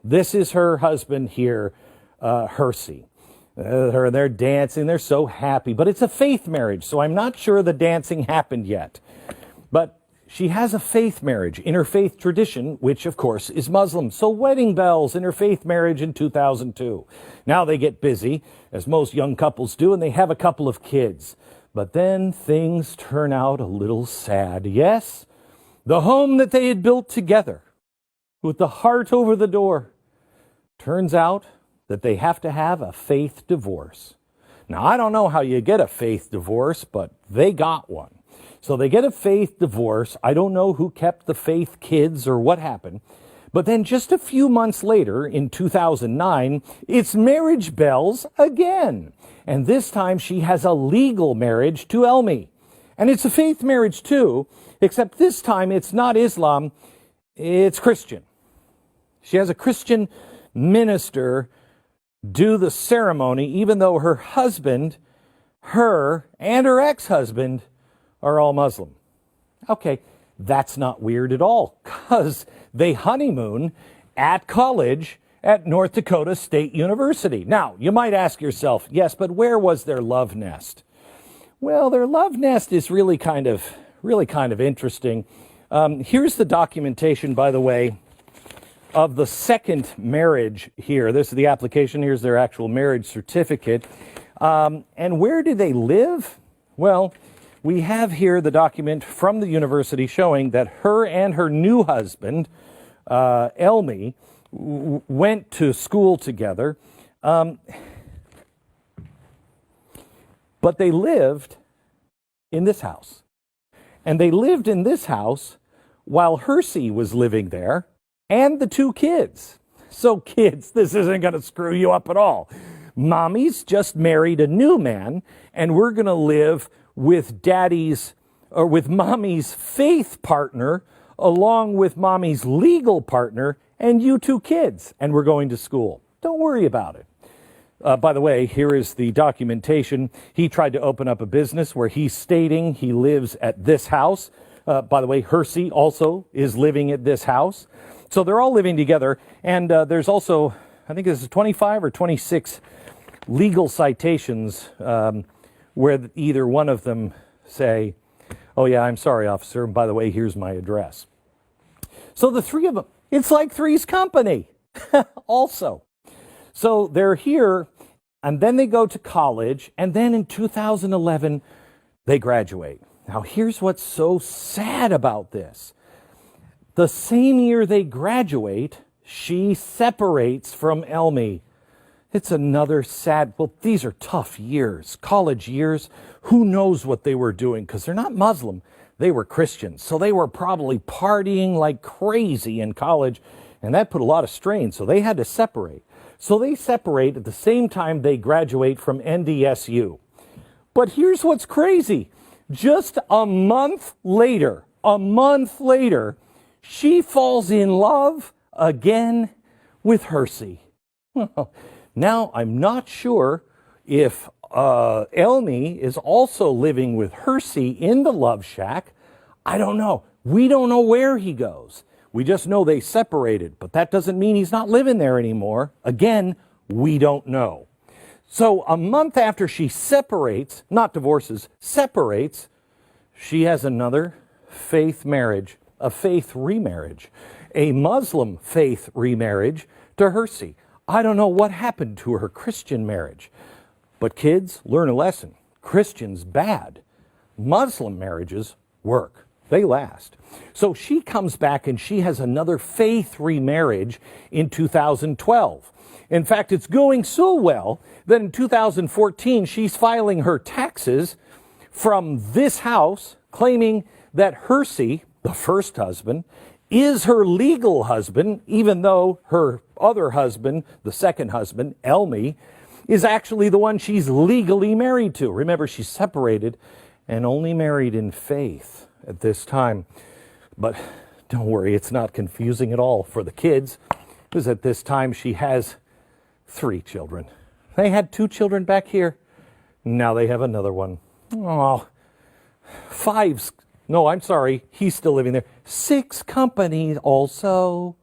This is her husband here, Hersey. They're dancing. They're so happy. But it's a faith marriage, so I'm not sure the dancing happened yet. But she has a faith marriage in her faith tradition, which, of course, is Muslim. So wedding bells in her faith marriage in 2002. Now they get busy, as most young couples do, and they have a couple of kids. But then things turn out a little sad. Yes, the home that they had built together, with the heart over the door, turns out that they have to have a faith divorce. Now, I don't know how you get a faith divorce, but they got one. So they get a faith divorce. I don't know who kept the faith kids or what happened. But then just a few months later, in 2009, it's marriage bells again. And this time she has a legal marriage to Elmi. And it's a faith marriage too, except this time it's not Islam, it's Christian. She has a Christian minister do the ceremony, even though her husband, her, and her ex-husband are all Muslim. Okay, that's not weird at all, because they honeymoon at college at North Dakota State University. Now, you might ask yourself, yes, but where was their love nest? Well, their love nest is really kind of interesting. Here's the documentation, by the way, of the second marriage here. This is the application. Here's their actual marriage certificate. And where do they live? Well, we have here the document from the university showing that her and her new husband, Elmi, went to school together. But they lived in this house. And they lived in this house while Hersey was living there, and the two kids. So kids, this isn't going to screw you up at all. Mommy's just married a new man, and we're going to live with with mommy's faith partner, along with mommy's legal partner, and you two kids, and we're going to school. Don't worry about it. By the way, here is the documentation. He tried to open up a business where he's stating he lives at this house. By the way, Hersey also is living at this house. So they're all living together, and there's also, I think this is 25 or 26 legal citations where either one of them say, oh yeah, I'm sorry, officer, and by the way, here's my address. So the three of them, it's like Three's Company also. So they're here, and then they go to college, and then in 2011, they graduate. Now here's what's so sad about this. The same year they graduate, she separates from Elmi. It's another sad, well, these are tough years, college years. Who knows what they were doing? Because they're not Muslim. They were Christians. So they were probably partying like crazy in college, and that put a lot of strain. So they had to separate. So they separate at the same time they graduate from NDSU. But here's what's crazy. Just a month later, she falls in love again with Hersey. Now, I'm not sure if Elmi is also living with Hersey in the love shack. I don't know. We don't know where he goes. We just know they separated, but that doesn't mean he's not living there anymore. Again, we don't know. So a month after she separates, not divorces, separates, she has another faith marriage. A faith remarriage, a Muslim faith remarriage to Hersey. I don't know what happened to her Christian marriage, but kids, learn a lesson. Christians, bad. Muslim marriages work. They last. So she comes back and she has another faith remarriage in 2012. In fact, it's going so well that in 2014, she's filing her taxes from this house, claiming that Hersey, the first husband, is her legal husband, even though her other husband, the second husband, Elmi, is actually the one she's legally married to. Remember, she's separated and only married in faith at this time. But don't worry, it's not confusing at all for the kids, because at this time she has 3 children. They had 2 children back here. Now they have another one. Oh, 5. No, I'm sorry. He's still living there. 6 companies also.